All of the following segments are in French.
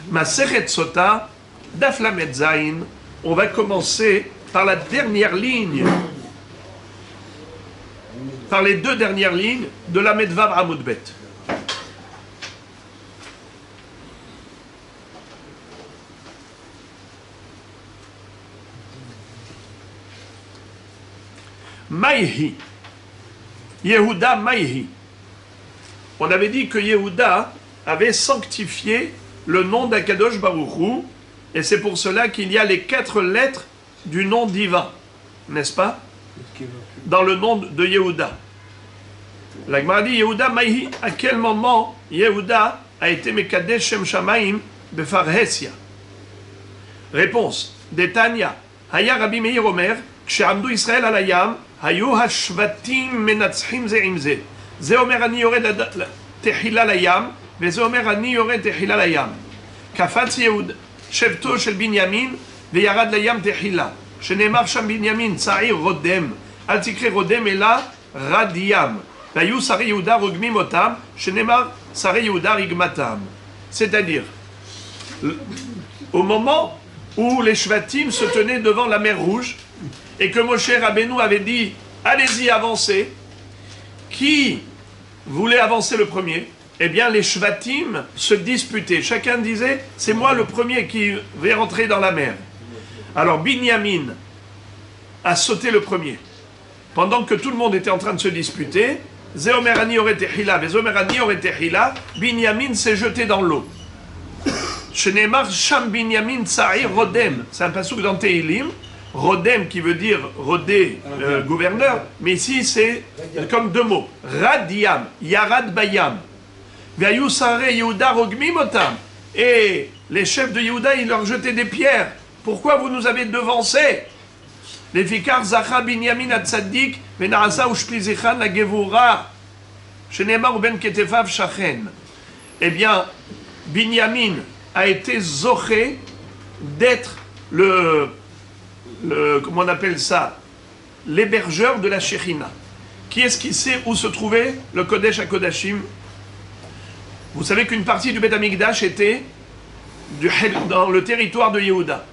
Masechet Sota, Daf Lamed Zayin. On va commencer par la dernière ligne, par les deux dernières lignes de la Medvav Amud Bet. Maïhi. Yehuda Maïhi. On avait dit que Yehuda avait sanctifié le nom d'Akadosh Baruch Hu, et c'est pour cela qu'il y a les 4 lettres du nom divin, n'est-ce pas? Dans le nom de Yehuda. La Gemara dit Yehuda Maïhi, à quel moment Yehuda a été Mekadesh Shem Shamaim Befarhesia? Réponse. Detanya. Haya Rabbi Meir Omer, Kshe'amdu Israël al Hayam, Hayu hashvatim menatzchim ze im ze. Ze omer ani yored tehila layam, וזה אומר אני יורד תחילה לים. קפץ יהוד שבטו של בנימין וירד לים תחילה. שנאמר שם בנימין צעיר רודם, אל תקרא רודם אלא רד ים. והיו שרי יהודה רוגמים אותם, שנאמר שרי יהודה רגמתם. C'est-à-dire, au moment où les Shvatim se tenaient devant la mer Rouge et que Moshe Rabbeinu avait dit allez-y avancez, qui voulait avancer le premier? Eh bien, les Shvatim se disputaient. Chacun disait, c'est moi le premier qui vais rentrer dans la mer. Alors, Binyamin a sauté le premier. Pendant que tout le monde était en train de se disputer, Zeomerani aurait tehila, Zeomerani aurait tehila, Binyamin s'est jeté dans l'eau. Shenemar Sham Binyamin Tsa'ir Rodem. C'est un passouk dans Tehilim. Rodem qui veut dire Rodé, gouverneur. Mais ici, c'est comme 2 mots. Radiam, Yarad Bayam. Et les chefs de Yehuda, ils leur jetaient des pierres. Pourquoi vous nous avez devancés? Les fikar zacha binyamin atzadik venaasa ushplizichan la gevura shenemar ben ketefav shachen. Eh bien, Binyamin a été zoché d'être comment on appelle ça, l'hébergeur de la Shechina. Qui est-ce qui sait où se trouvait le Kodesh HaKodashim? Vous savez qu'une partie du Beth Amikdash était dans le territoire de Yehuda.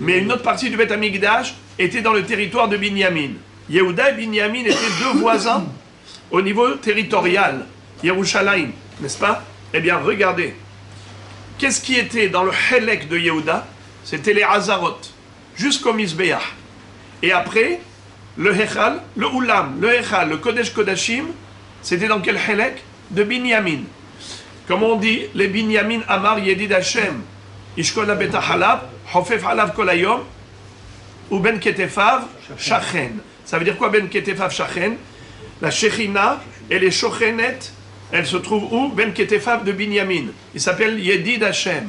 Mais une autre partie du Beth Amikdash était dans le territoire de Binyamin. Yehuda et Binyamin étaient 2 voisins au niveau territorial. Yerushalayim, n'est-ce pas? Eh bien, regardez. Qu'est-ce qui était dans le Helek de Yehuda? C'était les Hazarot, jusqu'au Mizbeach. Et après, le Hechal, le Ulam, le Hechal, le Kodesh Kodashim, c'était dans quel Helek? De Binyamin. Comme on dit, les Binyamin Amar Yedid Hashem, Ishkol Abeta Halab, Hofef Halav Kolayom, ou Ben Ketefav Shachen. Ça veut dire quoi Ben Ketefav Shachen? La Shechina et les Shochenet, elles se trouvent où? Ben Ketefav de Binyamin. Il s'appelle Yedid Hashem.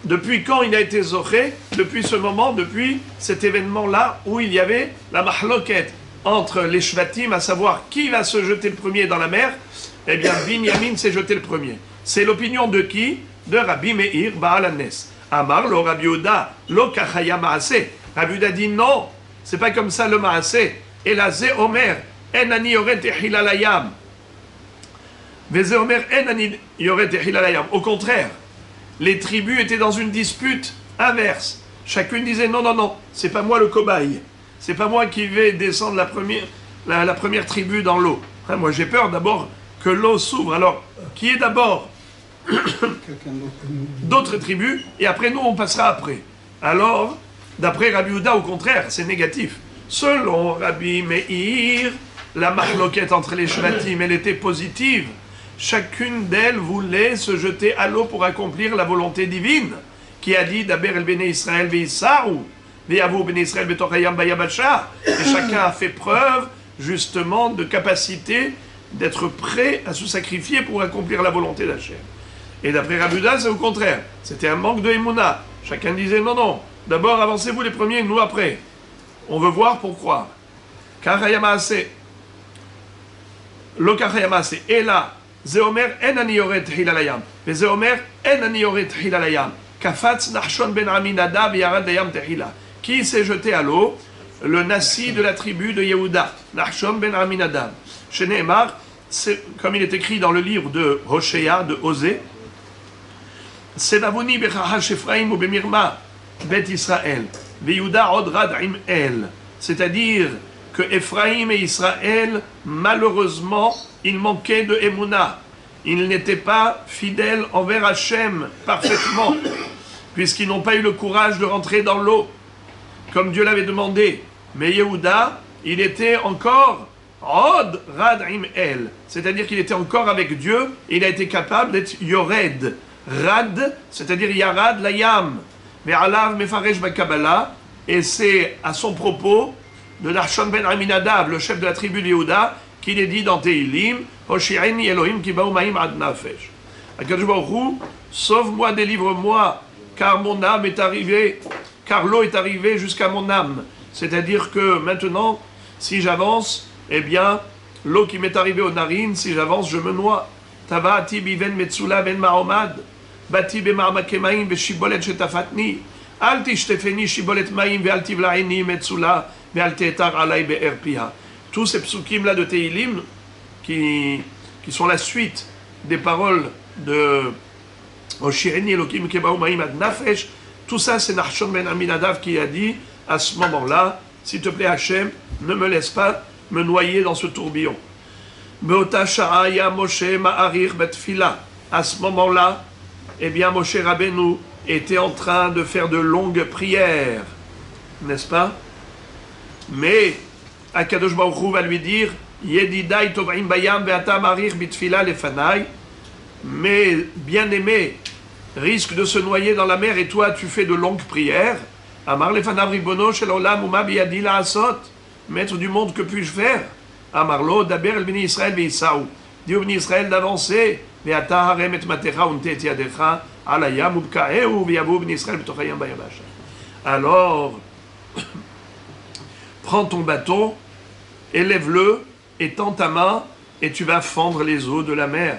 Depuis quand il a été zoché? Depuis ce moment, depuis cet événement-là où il y avait la mahloket entre les Shvatim, à savoir qui va se jeter le premier dans la mer. Eh bien, Binyamin s'est jeté le premier. C'est l'opinion de qui? De Rabbi Meir Baal Hanes. Amar lo Rabbi Yehuda lo kachaya maase. Rabbi Yehuda dit non, c'est pas comme ça le maase. Et la ze omer en ani yoret tehila layam. Veze omer en ani yoret tehila layam. Au contraire, les tribus étaient dans une dispute inverse. Chacune disait non, non, non, c'est pas moi le cobaye. C'est pas moi qui vais descendre la première tribu dans l'eau. Hein, moi j'ai peur d'abord que l'eau s'ouvre. Alors, qui est d'abord d'autres tribus, et après nous, on passera après. Alors, d'après Rabbi Yehuda, au contraire, c'est négatif. Selon Rabbi Meir, la mahloquette entre les Shvatim, elle était positive. Chacune d'elles voulait se jeter à l'eau pour accomplir la volonté divine, qui a dit d'Aber el Bene Israël ve'Issaru, ve'avu Bene Israël betochayam bayabasha. Et chacun a fait preuve, justement, de capacité d'être prêt à se sacrifier pour accomplir la volonté d'Hachem. Et d'après Rabbi Yehuda, c'est au contraire. C'était un manque de Emouna. Chacun disait non, non, d'abord avancez-vous les premiers, nous après. On veut voir pour croire. Kachayamaase. Lo kachayamaase. Et là, Zeomer en ani yoret hilalayam. Et Zeomer en ani yoret hilalayam. Kafatz Nachshon ben Aminadab yarad layam tehila. Qui s'est jeté à l'eau? Le Nassi de la tribu de Yehuda. Nachshon ben Aminadab. Chez Nehemar, comme il est écrit dans le livre de Hoshea, de Osée, Sebavoni bechahash Ephraim ou bemirma bet Israël. Veyehuda od rad im el. C'est-à-dire que Ephraim et Israël, malheureusement, ils manquaient de Emouna. Ils n'étaient pas fidèles envers Hachem parfaitement, puisqu'ils n'ont pas eu le courage de rentrer dans l'eau, comme Dieu l'avait demandé. Mais Yehuda, il était encore Od Rad Im El, c'est-à-dire qu'il était encore avec Dieu, et il a été capable d'être Yored. Rad, c'est-à-dire Yarad Layam. Ve'alav Mefaresh Bakabala, et c'est à son propos de Nachshon ben Aminadav, le chef de la tribu de Yehuda, qu'il est dit dans Tehilim, Hoshi'eni Elohim ki ba'u ma'im ad nafesh. Akadosh Baruch Hu, sauve-moi, délivre-moi, car mon âme est arrivée, car l'eau est arrivée jusqu'à mon âme. C'est-à-dire que maintenant, si j'avance, eh bien, l'eau qui m'est arrivée aux narines, si j'avance, je me noie. Tabati biven metzula ben ma'omad, bati be'ma'amake ma'im ve'shibolet shetafatni, al tishtefeni shibolet ma'im ve'al tivla'eni metzula ve'al te'etar alay be'er piha. Tous ces psukim là de Tehilim, qui sont la suite des paroles de Oshi'eni Elokim Keba'u Ma'im Ad Nafesh, tout ça c'est Nachshon ben Aminadav qui a dit à ce moment-là, s'il te plaît Hachem, ne me laisse pas me noyer dans ce tourbillon. Be'ota sha'aya Moshe ma'arir betfila. À ce moment-là, eh bien Moshe Rabbeinu était en train de faire de longues prières, n'est-ce pas? Mais Akadosh Baruch Hu va lui dire Yedidai tov'im bayam ve'ata marir bitfila lefanai. Mais bien-aimé risque de se noyer dans la mer et toi tu fais de longues prières. Amar lefanav ribono shel olam uma biyadi la'asot. Maître du monde, que puis-je faire? Amarlo daber el bni Israël ve'isau. Dis au bni Israël d'avancer. Ve'ata harem et matecha untet yadecha ala yam ubka'eu ve'yavu bni Israël b'toch hayam bayabasha. Alors prends ton bâton, élève-le, et tends ta main, et tu vas fendre les eaux de la mer.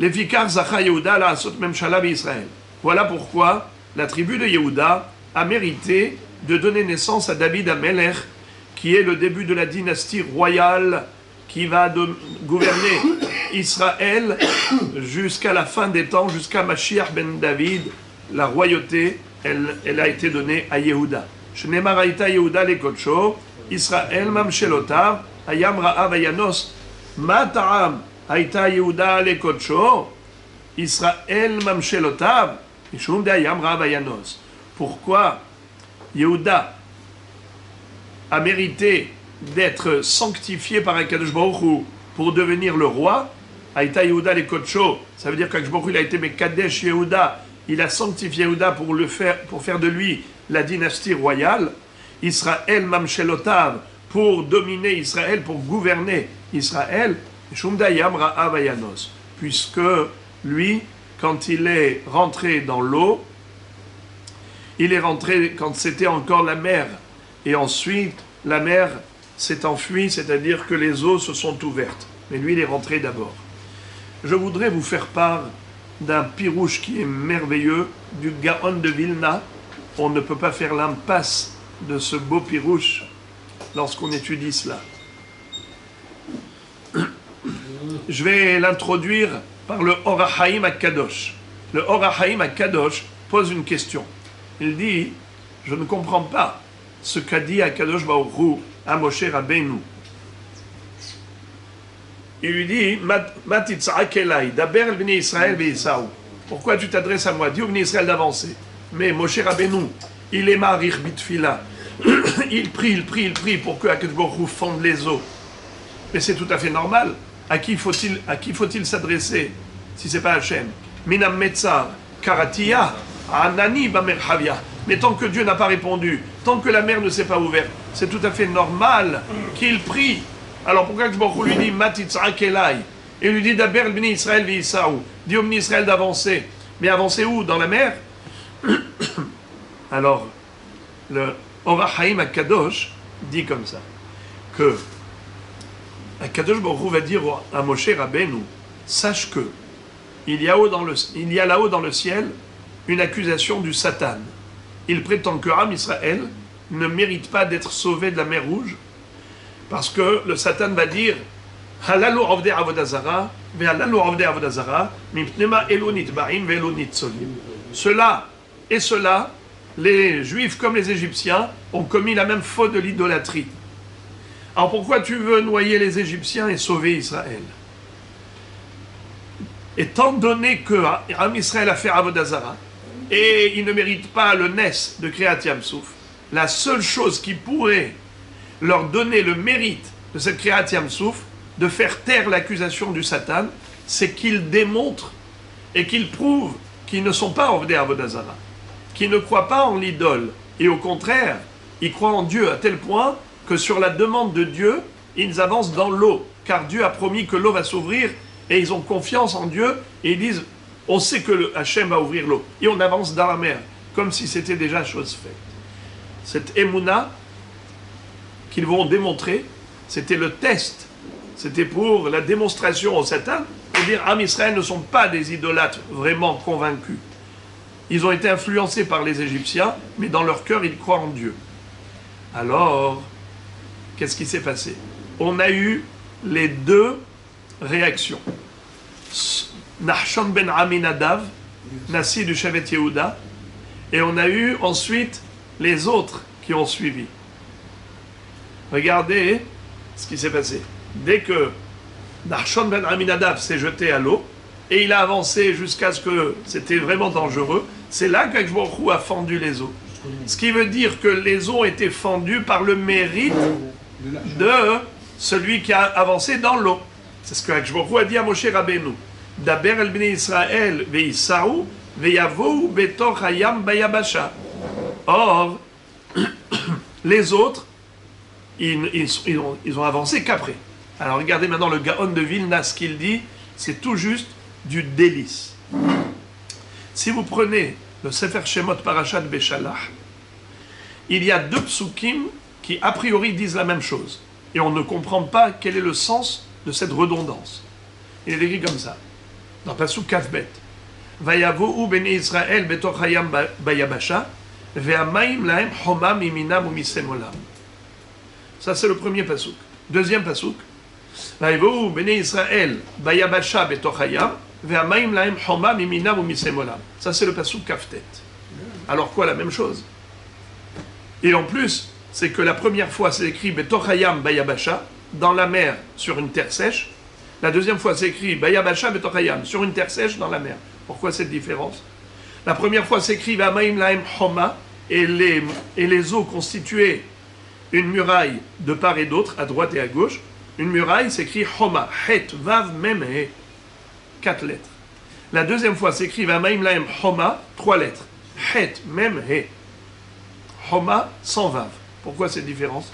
Lefikar zacha Yehuda la asot memshala Israël. Voilà pourquoi la tribu de Yehuda a mérité de donner naissance à David Amelech, qui est le début de la dynastie royale qui va gouverner Israël jusqu'à la fin des temps, jusqu'à Mashiach ben David. La royauté, elle a été donnée à Yehuda. Shneimar hayta Yehuda lekodsho, Israël mamshelotav, hayam ra'av hayanos. Ma ta'am hayta Yehuda lekodsho, Israël mamshelotav, mishum de hayam ra'av hayanos. Pourquoi Yehuda a mérité d'être sanctifié par Akadosh Baruch Hu pour devenir le roi? Hayta Yehuda lekodsho, ça veut dire qu'Akadosh Baruch Hu il a été Mekadesh Yehuda, il a sanctifié Yehuda pour faire de lui la dynastie royale. Israël mamshelotav, pour dominer Israël, pour gouverner Israël, Shumdayam ra'av hayanos, puisque lui, quand il est rentré dans l'eau, il est rentré quand c'était encore la mer, et ensuite la mer s'est enfuie, c'est-à-dire que les eaux se sont ouvertes, mais lui il est rentré d'abord. Je voudrais vous faire part d'un pirouche qui est merveilleux, du Gaon de Vilna. On ne peut pas faire l'impasse de ce beau pirouche lorsqu'on étudie cela. Je vais l'introduire par le Or HaChaim HaKadosh. Le Or HaChaim HaKadosh pose une question. Il dit, je ne comprends pas ce qu'a dit HaKadosh Baruch Hu à Moshe Rabbeinu. Il lui dit, Matitza'ak elai, daber el bnei Israël ve'isau. Pourquoi tu t'adresses à moi? Dis au bnei Israël d'avancer. Mais Moshe Rabbeinu, il est marir bitfila. Il prie pour que HaKadosh Baruch Hu fonde les eaux. Mais c'est tout à fait normal. À qui faut-il s'adresser si c'est pas Hachem? Minam metzar karatia anani bamerhavia. Mais tant que Dieu n'a pas répondu, tant que la mer ne s'est pas ouverte, c'est tout à fait normal qu'il prie. Alors pourquoi HaKadosh Baruch Hu lui dit Matitza'ak elai, et lui dit Daber el bnei Israël ve'isau, dis au bnei Israël d'avancer. Mais avancer où? Dans la mer? Alors le Or HaChaim HaKadosh dit comme ça, que HaKadosh Baruch Hu va dire à Moshe Rabbeinu, sache que il y a là-haut dans le ciel une accusation du Satan. Il prétend que Am Israël ne mérite pas d'être sauvé de la mer Rouge, parce que le Satan va dire Halalu avdei avodah zara Cela et cela, les Juifs comme les Égyptiens, ont commis la même faute de l'idolâtrie. Alors pourquoi tu veux noyer les Égyptiens et sauver Israël? Étant donné que Israël a fait Avodah Zarah, et il ne mérite pas le Nes de Kriyat Yam Souf, la seule chose qui pourrait leur donner le mérite de cette Kriyat Yam Souf, de faire taire l'accusation du Satan, c'est qu'ils démontrent et qu'ils prouvent qu'ils ne sont pas Ovdei Avodah Zarah, qu'ils ne croient pas en l'idole, et au contraire, ils croient en Dieu à tel point que sur la demande de Dieu, ils avancent dans l'eau, car Dieu a promis que l'eau va s'ouvrir, et ils ont confiance en Dieu, et ils disent, on sait que Hachem va ouvrir l'eau, et on avance dans la mer, comme si c'était déjà chose faite. Cette émouna qu'ils vont démontrer, c'était le test, c'était pour la démonstration au Satan, pour dire, Am Israël ne sont pas des idolâtres vraiment convaincus. Ils ont été influencés par les Égyptiens, mais dans leur cœur, ils croient en Dieu. Alors, qu'est-ce qui s'est passé? On a eu les deux réactions. Nahshon ben Aminadav, Nassi du Shevet Yehuda, et on a eu ensuite les autres qui ont suivi. Regardez ce qui s'est passé. Dès que Nahshon ben Aminadav s'est jeté à l'eau, et il a avancé jusqu'à ce que c'était vraiment dangereux, c'est là qu'Akadosh Baruch Hu a fendu les eaux. Ce qui veut dire que les eaux étaient fendues par le mérite de celui qui a avancé dans l'eau. C'est ce que Akadosh Baruch Hu a dit à Moshe Rabbeinu. Daber el bnei Israël ve'issaou ve'yavou betor hayam bayabasha. Or, les autres, ils ont avancé qu'après. Alors regardez maintenant le Gaon de Vilna, ce qu'il dit, c'est tout juste du délice. Si vous prenez le Sefer Shemot Parashat Beshalach, il y a deux psukim qui a priori disent la même chose. Et on ne comprend pas quel est le sens de cette redondance. Il est écrit comme ça, dans Pasuk Kafbet. Vayavohu bnei Israël betor hayam bayabasha, ve'amayim lahem homam iminam umisem olam. Ça c'est le premier pasuk. Deuxième pasuk. Vayavohu bnei Israël bayabasha betor hayam, ve'amayim lahem homam iminam umisem olam. Ça c'est le pasuk Kaftet. Alors quoi, la même chose? Et en plus, c'est que la première fois c'est écrit betor hayam bayabasha, dans la mer sur une terre sèche. La deuxième fois, c'est écrit Bayabasha Betochayam, sur une terre sèche dans la mer. Pourquoi cette différence? La première fois, c'est écrit Vamaim Laim Homa, et les eaux constituaient une muraille de part et d'autre, à droite et à gauche. Une muraille, c'est écrit Homa, Het, Vav, Mem, He. 4 lettres. La deuxième fois, c'est écrit Vamaim Laim Homa, 3 lettres. Het, Mem, He. Homa, sans Vav. Pourquoi cette différence?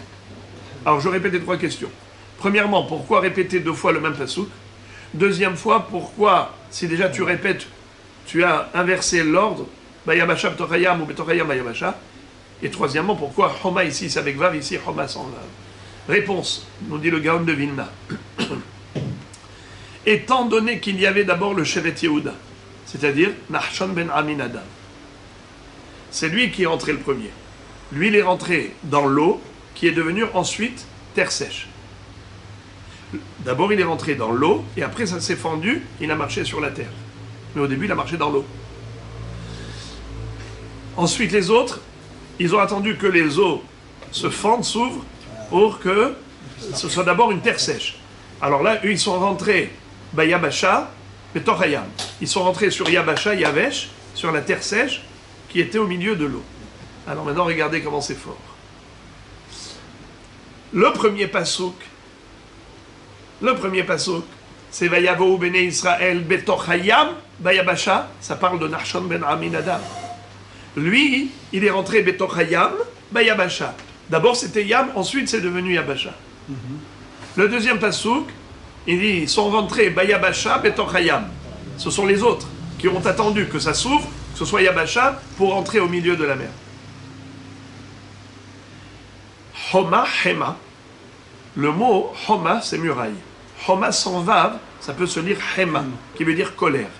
Alors, je répète les 3 questions. Premièrement, pourquoi répéter 2 fois le même pasuk? Deuxième fois, pourquoi, si déjà tu répètes, tu as inversé l'ordre, Bayabasha Betochayam ou Betochayam Bayabasha? Et troisièmement, pourquoi Homa ici c'est avec Vav, ici Homa sans Vav? Réponse, nous dit le Gaon de Vilna. Étant donné qu'il y avait d'abord le Shevet Yehuda, c'est-à-dire Nahshon ben Aminadav, c'est lui qui est rentré le premier. Lui, il est rentré dans l'eau, qui est devenue ensuite terre sèche. D'abord, il est rentré dans l'eau, et après, ça s'est fendu, il a marché sur la terre. Mais au début, il a marché dans l'eau. Ensuite, les autres, ils ont attendu que les eaux se fendent, s'ouvrent, pour que ce soit d'abord une terre sèche. Alors là, eux, ils sont rentrés, Yabasha, Betochayam. Ils sont rentrés sur Yabasha, Yavesh, sur la terre sèche, qui était au milieu de l'eau. Alors maintenant, regardez comment c'est fort. Le premier pasuk, c'est Vayavohu bnei Israël betochayam bayabasha, ça parle de Nahshon ben Aminadav. Lui, il est rentré betochayam bayabasha. D'abord c'était Yam, ensuite c'est devenu Yabasha. Le deuxième pasuk, il dit, ils sont rentrés bayabasha betochayam. Ce sont les autres qui ont attendu que ça s'ouvre, que ce soit Yabasha, pour entrer au milieu de la mer. Homa, Hema. Le mot Homa, c'est muraille. Homa sans Vav, ça peut se lire Hema, qui veut dire colère.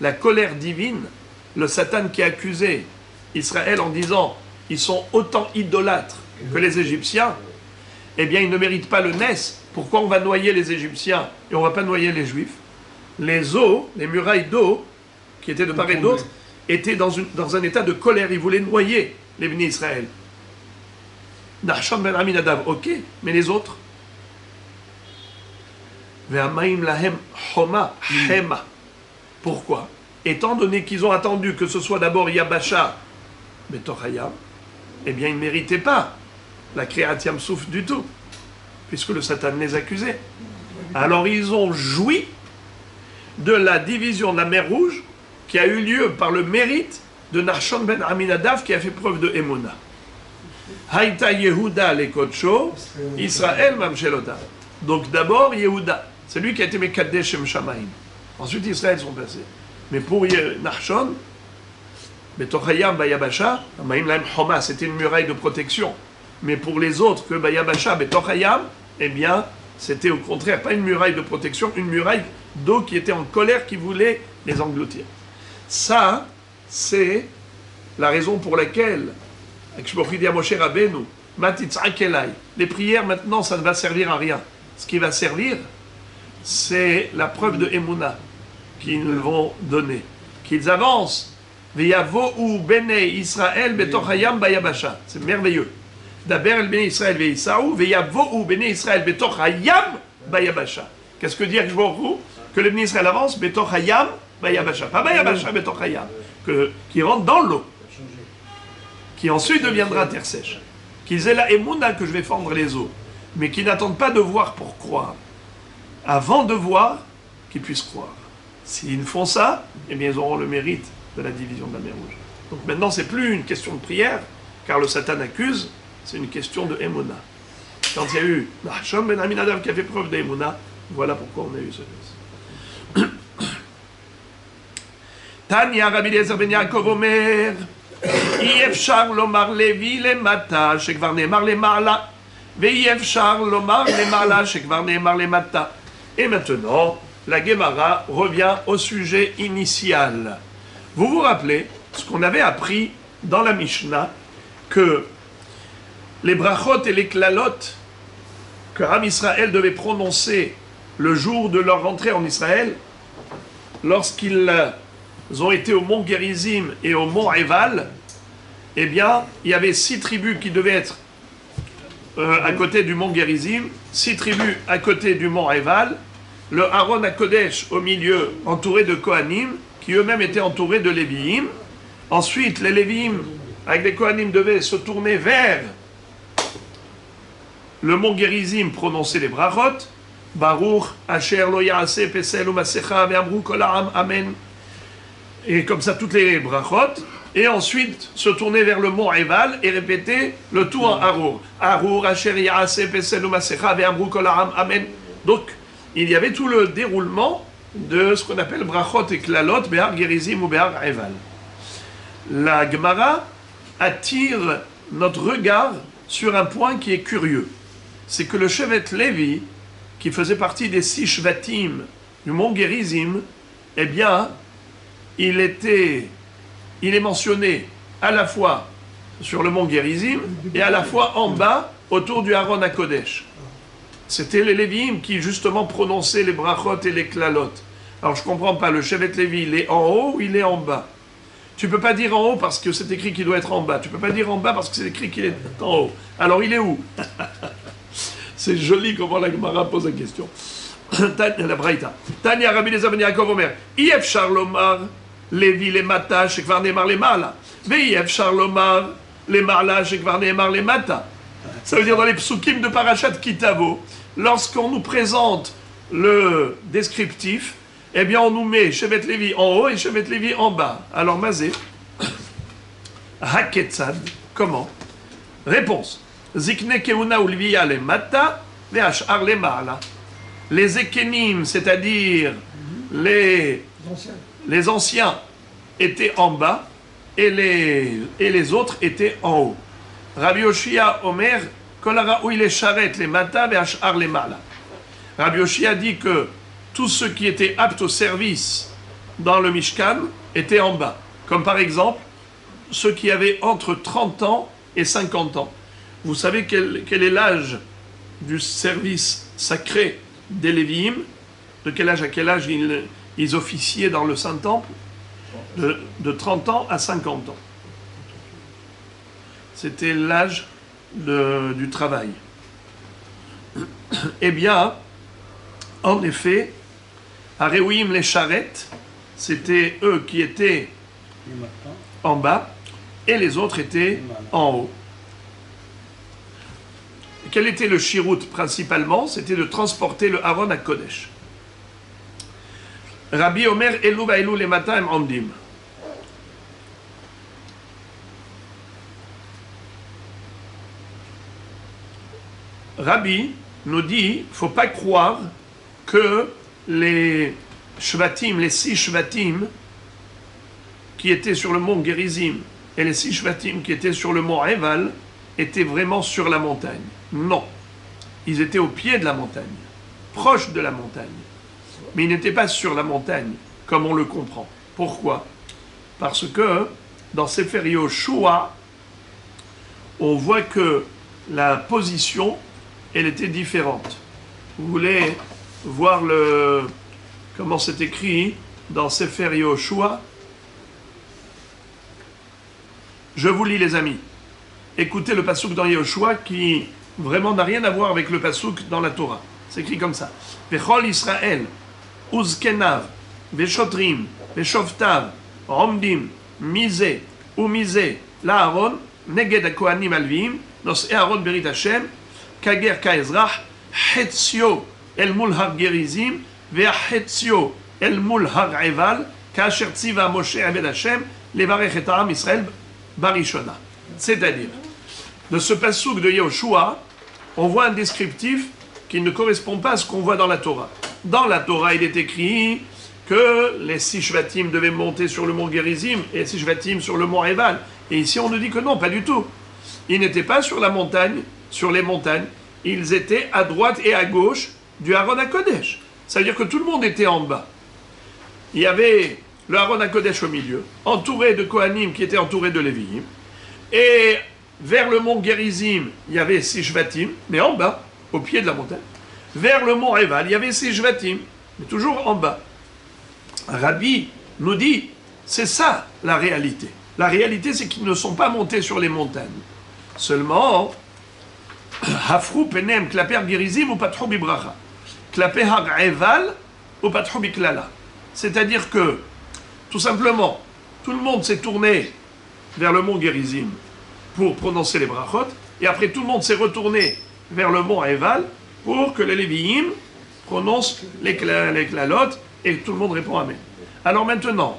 La colère divine, le Satan qui accusait Israël en disant ils sont autant idolâtres que les Égyptiens, eh bien ils ne méritent pas le Nes. Pourquoi on va noyer les Égyptiens et on ne va pas noyer les Juifs? les eaux, les murailles d'eau, qui étaient de part et d'autre, étaient dans un état de colère. Ils voulaient noyer les Bnei Israël. Nahshon ben Aminadav, ok, mais les autres? Ve'amaim lahem homa, hema. Pourquoi? Étant donné qu'ils ont attendu que ce soit d'abord Yabasha, Betochayam, eh bien ils ne méritaient pas la Kriyat Yam Souf du tout, puisque le Satan les accusait. Alors ils ont joui de la division de la mer Rouge qui a eu lieu par le mérite de Nahshon ben Aminadav qui a fait preuve de Emouna. Haïta Yehuda le Kodsho, Israël Mamshelota. Donc d'abord Yehuda, c'est lui qui a été Mekadesh Shem Shamaim. Ensuite Israël sont passés. Mais pour Nahshon, Betochayam Bayabasha, Amaim Laim Homa, c'était une muraille de protection. Mais pour les autres que Bayabasha, Betochayam, eh bien, c'était au contraire pas une muraille de protection, une muraille d'eau qui était en colère, qui voulait les engloutir. Ça, c'est la raison pour laquelle, les prières maintenant, ça ne va servir à rien. Ce qui va servir, c'est la preuve de Emouna qu'ils vont donner. Qu'ils avancent. Veyavo'u bene Israël betochayam bayabasha. C'est merveilleux. Daber el bene Israël veyisaou, veyavo'u bene Israël betochayam bayabasha. Qu'est-ce que dit Akshborou? Que le bene Israël avance betochayam bayabasha. Pas bayabasha betochayam. Qui rentre dans l'eau. Qui ensuite deviendra terre sèche. Qu'ils aient la Emouna que je vais fendre les eaux. Mais qui n'attendent pas de voir pour croire. Avant de voir, qu'ils puissent croire. S'ils font ça, eh bien ils auront le mérite de la division de la mer Rouge. Donc maintenant, c'est plus une question de prière, car le Satan accuse, c'est une question de Emouna. Quand il y a eu Nahshon ben Aminadav qui a fait preuve d'Emouna, voilà pourquoi on a eu ce verset. Tanya Rabbi Eliezer ben Yaakov Omer, אי אפשר לומר לוי למטה שכבר נאמר למעלה ואי אפשר לומר למעלה שכבר נאמר למטה. Et maintenant, la Gemara revient au sujet initial. Vous vous rappelez ce qu'on avait appris dans la Mishnah, que les brachot et les klalot que Am Israël devait prononcer le jour de leur entrée en Israël, lorsqu'ils ont été au mont Gerizim et au mont Eval, eh bien, il y avait 6 tribus qui devaient être à côté du mont Gerizim, 6 tribus à côté du mont Eval, le Aaron à Kodesh au milieu, entouré de Kohanim, qui eux-mêmes étaient entourés de Lévi'im. Ensuite, les Lévi'im, avec les Kohanim, devaient se tourner vers le mont Gerizim, prononcer les brachot. Baruch, Asher, Lo Yaaseh, Pesel, Umasecha, Ve'amru Kol Ha'am, Amen. Et comme ça, toutes les brachot. Et ensuite, se tourner vers le mont Eval et répéter le tout en Arur. Arur, Asher, Yaaseh, Pesel, Umasecha, Ve'amru Kol Ha'am, Amen. Donc, il y avait tout le déroulement de ce qu'on appelle brachot et klalot, Behar Gerizim ou Behar Eval. La Gemara attire notre regard sur un point qui est curieux. C'est que le Shevet Lévi, qui faisait partie des 6 Shvatim du mont Gerizim, eh bien, il est mentionné à la fois sur le mont Gerizim et à la fois en bas, autour du Aaron à Kodesh. C'était les Lévi'im qui justement prononçaient les brachot et les klalot. Alors je ne comprends pas, le Shevet Lévi, il est en haut ou il est en bas? Tu ne peux pas dire en haut parce que c'est écrit qu'il doit être en bas. Tu ne peux pas dire en bas parce que c'est écrit qu'il est en haut. Alors il est où? C'est joli comment la Gemara pose la question. La Braïta. Tanya Rabbi Eliezer ben Yaakov Omer, אי אפשר לומר לוי למטה שכבר נאמר למעלה, ואי אפשר לומר למעלה שכבר נאמר למטה. Ça veut dire dans les psukim de Parashat Kitavo, lorsqu'on nous présente le descriptif, eh bien on nous met Shevet Lévi en haut et Shevet Lévi en bas. Alors Mazé, Haketzad, comment? Réponse. Zikne keuna ulviya le mata, ve'ashar le ma'ala. Les Ekenim, c'est-à-dire les anciens, étaient en bas et les autres étaient en haut. Rabbi Yoshia Omer, Kolara ou il est charret les mata ve'ashar les mala. Rabbi Yoshia dit que tous ceux qui étaient aptes au service dans le Mishkan étaient en bas. Comme par exemple, ceux qui avaient entre 30 ans et 50 ans. Vous savez quel est l'âge du service sacré des Lévi'im? De quel âge à quel âge ils officiaient dans le Saint-Temple de 30 ans à 50 ans. C'était l'âge du travail. Eh bien, en effet, à Réouim les charrettes, c'était eux qui étaient en bas et les autres étaient en haut. Et quel était le shirout principalement? C'était de transporter le Aaron à Kodesh. Rabbi Omer Elou Vaelou les matins Amdim. Rabbi nous dit, il ne faut pas croire que les Shvatim, les 6 Shvatim qui étaient sur le mont Gerizim et les 6 Shvatim qui étaient sur le mont Eval étaient vraiment sur la montagne. Non. Ils étaient au pied de la montagne, proches de la montagne. Mais ils n'étaient pas sur la montagne, comme on le comprend. Pourquoi? Parce que dans Sefer Yoshua, on voit que la position, elle était différente. Vous voulez voir comment c'est écrit dans Sefer Yoshua? Je vous lis, les amis. Écoutez le passouk dans Yoshua qui vraiment n'a rien à voir avec le passouk dans la Torah. C'est écrit comme ça. Vechol Israël, uzkenav, veshotrim, veshoftav, romdim, misé, ou misé, l'Aaron, neged hakohanim alvim, nos Aaron berit Hashem, kager kaezrach, hetzio el mul har gerizim, ve'hetzio el mul har eval, kasher tziva Moshe aved Hashem, levarech et Am Israël barishona. C'est-à-dire, de ce passouk de Yoshua, on voit un descriptif qui ne correspond pas à ce qu'on voit dans la Torah. Dans la Torah, il est écrit que les 6 Shvatim devaient monter sur le mont Gerizim et les 6 Shvatim sur le mont Eval. Et ici, on nous dit que non, pas du tout. Ils n'étaient pas sur la montagne, sur les montagnes. Ils étaient à droite et à gauche du Aaron HaKodesh. Ça veut dire que tout le monde était en bas. Il y avait le Aaron HaKodesh au milieu, entouré de Kohanim qui étaient entourés de Lévi'im. Et vers le mont Gerizim, il y avait 6 Shvatim, mais en bas, au pied de la montagne. Vers le mont Eval, il y avait 6 Shvatim, mais toujours en bas. Rabbi nous dit, c'est ça la réalité. La réalité, c'est qu'ils ne sont pas montés sur les montagnes. Seulement, Hafrou penem klaper Gerizim ou patrou bibracha. Klaper har Eval ou patrou biklala. C'est-à-dire que, tout simplement, tout le monde s'est tourné vers le mont Gerizim pour prononcer les brachot, et après tout le monde s'est retourné vers le mont Eval pour que les Lévi'im prononcent les klalot, et tout le monde répond Amen. Alors maintenant,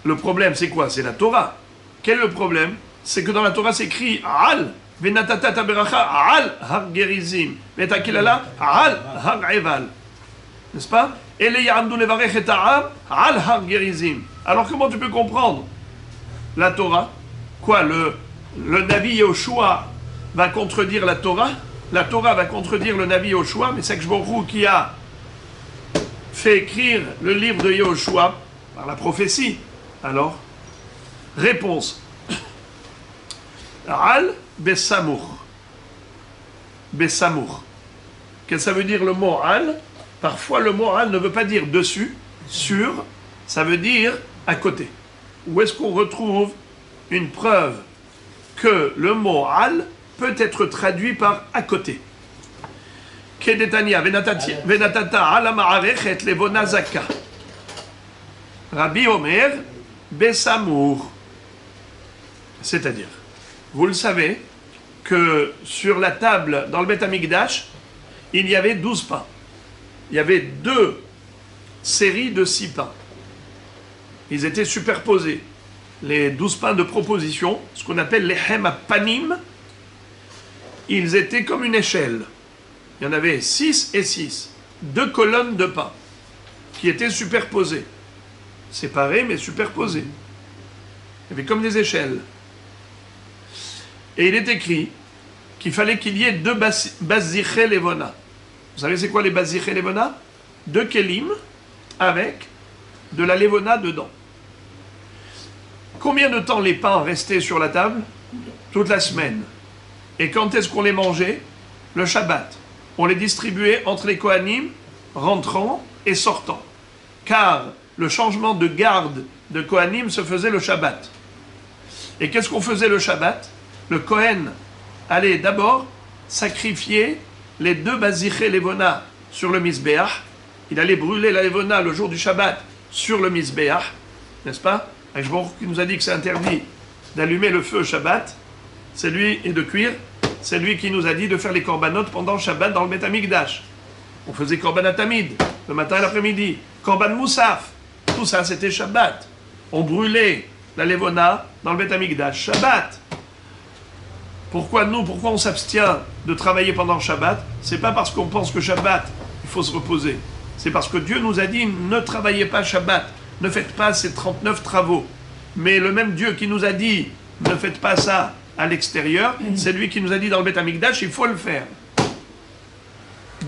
le problème c'est quoi? C'est la Torah. Quel est le problème? C'est que dans la Torah c'est écrit Al, venatata taberacha Al har Gerizim, vetakilala Al har Eval. N'est-ce pas? Et les ya'amdu levarech et Al har Gerizim. Alors comment tu peux comprendre la Torah? Quoi, le Navi Yoshua va contredire la Torah? La Torah va contredire le Navi Yoshua, mais c'est que Baruch qui a fait écrire le livre de Yoshua par la prophétie. Alors, réponse. Al Besamour. Besamour. Qu'est-ce que ça veut dire le mot Al? Parfois le mot Al ne veut pas dire dessus, sur, ça veut dire à côté. Où est-ce qu'on retrouve une preuve que le mot Al peut être traduit par à côté? Kedetania, venatata ala ma'arechet levona zaka. Rabbi Omer, Besamour. C'est-à-dire, vous le savez, que sur la table, dans le Beth Amikdash, il y avait 12 pains. Il y avait 2 séries de 6 pains. Ils étaient superposés. Les 12 pains de proposition, ce qu'on appelle les hem panim, ils étaient comme une échelle. Il y en avait 6 et 6. 2 colonnes de pain qui étaient superposées. Séparées mais superposées. Il y avait comme des échelles. Et il est écrit qu'il fallait qu'il y ait 2 baziché levona. Vous savez c'est quoi les baziché levona? 2 kelim avec de la levona dedans. Combien de temps les pains restaient sur la table? Toute la semaine. Et quand est-ce qu'on les mangeait? Le Shabbat. On les distribuait entre les Kohanim, rentrant et sortant. car le changement de garde de Kohanim se faisait le Shabbat. Et qu'est-ce qu'on faisait le Shabbat? Le Kohen allait d'abord sacrifier les 2 baziché levona sur le Mizbeach. Il allait brûler la levona le jour du Shabbat sur le Mizbeach, n'est-ce pas? Ajbour qui nous a dit que c'est interdit d'allumer le feu au Shabbat, c'est lui, et de cuire, c'est lui qui nous a dit de faire les korbanot pendant le Shabbat dans le Beth Amikdash. On faisait korban atamid, le matin et l'après-midi, korban moussaf, tout ça c'était Shabbat. On brûlait la levona dans le Beth Amikdash, Shabbat. Pourquoi on s'abstient de travailler pendant le Shabbat? C'est pas parce qu'on pense que Shabbat, il faut se reposer. C'est parce que Dieu nous a dit, ne travaillez pas Shabbat, ne faites pas ces 39 travaux. Mais le même Dieu qui nous a dit, ne faites pas ça à l'extérieur, c'est lui qui nous a dit dans le Beth Amikdash, il faut le faire.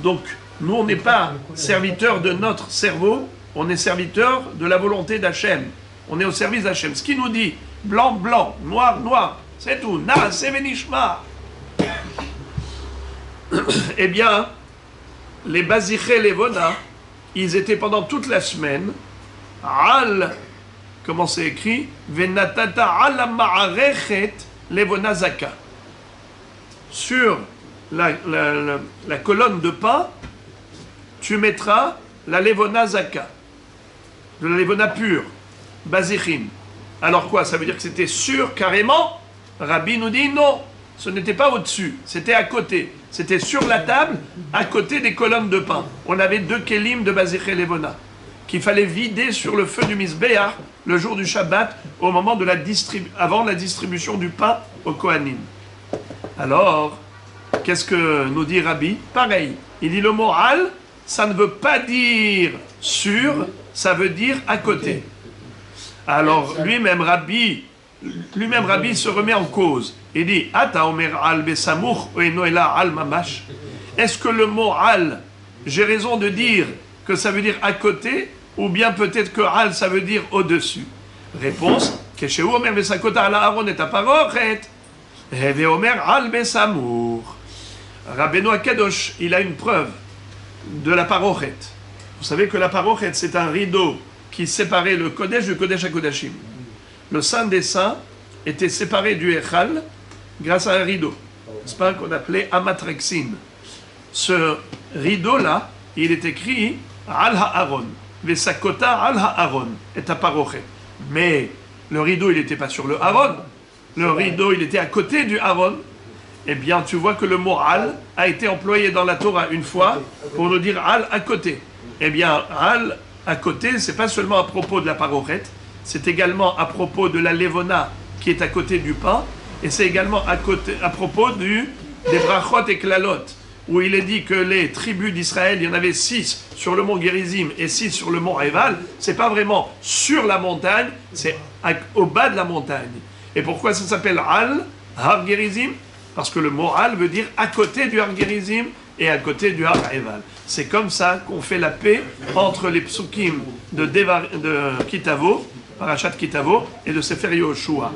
Donc, nous, on n'est pas serviteurs de notre cerveau, on est serviteurs de la volonté d'Hachem. On est au service d'Hachem. Ce qui nous dit, blanc, blanc, noir, noir, c'est tout. Naaseh venishma. Eh bien, les Baziché Levona, ils étaient pendant toute la semaine, al, comment c'est écrit, venatata al ma'arechet levona zaka. Sur la colonne de pain, tu mettras la levona zaka, de la levona pure, bazichim. Alors quoi? Ça veut dire que c'était sûr carrément? Rabbi nous dit non, ce n'était pas au-dessus, c'était à côté. C'était sur la table, à côté des colonnes de pain. On avait 2 kelim de baziché levona qu'il fallait vider sur le feu du Mizbeach le jour du Shabbat, au moment de avant la distribution du pain au Kohanim. Alors, qu'est-ce que nous dit Rabbi? Pareil, il dit le mot al, ça ne veut pas dire sur, ça veut dire à côté. Alors, lui-même Rabbi se remet en cause. Il dit, Ata omer al besamouch enoela al mamash. Est-ce que le mot al, j'ai raison de dire que ça veut dire à côté, ou bien peut-être que al, ça veut dire au-dessus? Réponse, Keshehu omer besakota ala aron et aparochet, Heve omer al besamouch. Rabbeinu Akadosh, il a une preuve de la parochet. Vous savez que la parochet, c'est un rideau qui séparait le Kodesh du Kodesh HaKodashim. Le Saint des Saints était séparé du Echal grâce à un rideau, c'est pas qu'on appelait Amatrexin. Ce rideau-là, il est écrit Al Ha'aron, Vesakota Al Ha'aron, et Aparochet. Mais le rideau, il n'était pas sur le Aaron, le rideau, il était à côté du Aaron. Eh bien, tu vois que le mot Al a été employé dans la Torah une fois pour nous dire Al à côté. Eh bien, Al à côté, c'est pas seulement à propos de la Parochet, c'est également à propos de la Levona qui est à côté du pain, et c'est également à propos des Brachot et Klalot, où il est dit que les tribus d'Israël, il y en avait 6 sur le mont Gerizim et 6 sur le mont Eval. C'est pas vraiment sur la montagne, c'est au bas de la montagne. Et pourquoi ça s'appelle Al, Har Gerizim? Parce que le mot Al veut dire à côté du Har Gerizim et à côté du Har Eval. C'est comme ça qu'on fait la paix entre les psukim de Kitavo, Parashat Kitavo, et de Sefer Yoshua.